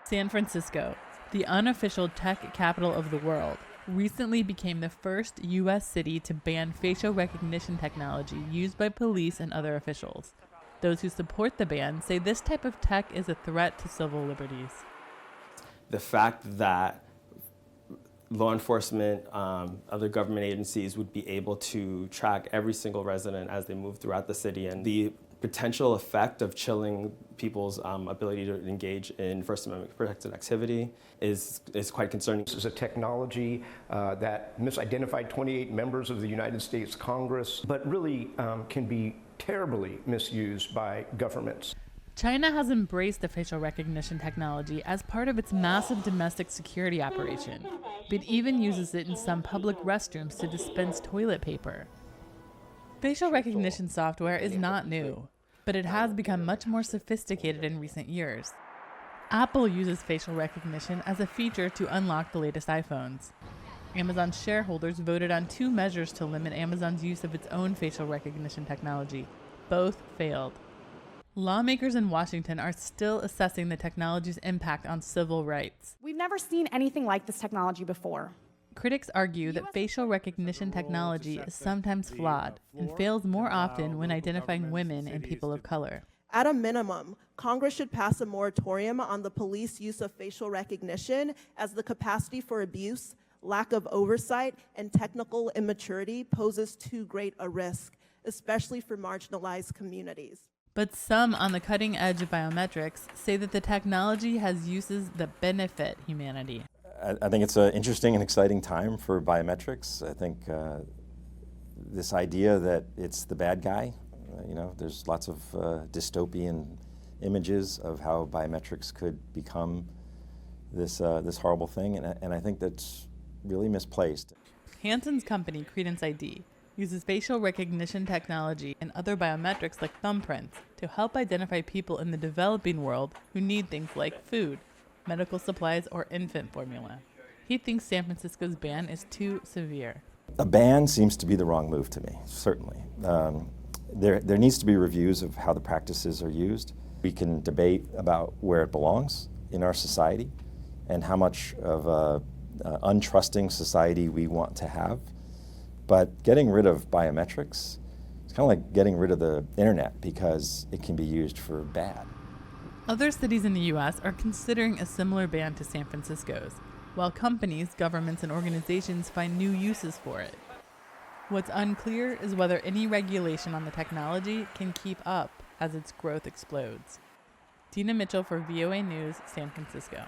San Francisco, the unofficial tech capital of the world, recently became the first U.S. city to ban facial recognition technology used by police and other officials. Those who support the ban say this type of tech is a threat to civil liberties. The fact that law enforcement, other government agencies would be able to track every single resident as they move throughout the city, and the potential effect of chilling people's ability to engage in First Amendment protected activity is quite concerning. This is a technology that misidentified 28 members of the United States Congress, but really can be terribly misused by governments. China has embraced the facial recognition technology as part of its massive domestic security operation. It even uses it in some public restrooms to dispense toilet paper. Facial recognition software is not new, but it has become much more sophisticated in recent years. Apple uses facial recognition as a feature to unlock the latest iPhones. Amazon shareholders voted on 2 measures to limit Amazon's use of its own facial recognition technology. Both failed. Lawmakers in Washington are still assessing the technology's impact on civil rights. We've never seen anything like this technology before. Critics argue that facial recognition technology is sometimes flawed and fails more often when identifying women and people of color. At a minimum, Congress should pass a moratorium on the police use of facial recognition, as the capacity for abuse, lack of oversight, and technical immaturity poses too great a risk, especially for marginalized communities. But some on the cutting edge of biometrics say that the technology has uses that benefit humanity. I think it's an interesting and exciting time for biometrics. I think this idea that it's the bad guy, there's lots of dystopian images of how biometrics could become this horrible thing, and I think that's really misplaced. Hanson's company, Credence ID, uses facial recognition technology and other biometrics like thumbprints to help identify people in the developing world who need things like food, medical supplies, or infant formula. He thinks San Francisco's ban is too severe. A ban seems to be the wrong move to me, certainly. There needs to be reviews of how the practices are used. We can debate about where it belongs in our society and how much of an untrusting society we want to have. But getting rid of biometrics, it's kind of like getting rid of the internet because it can be used for bad. Other cities in the U.S. are considering a similar ban to San Francisco's, while companies, governments, and organizations find new uses for it. What's unclear is whether any regulation on the technology can keep up as its growth explodes. Dina Mitchell for VOA News, San Francisco.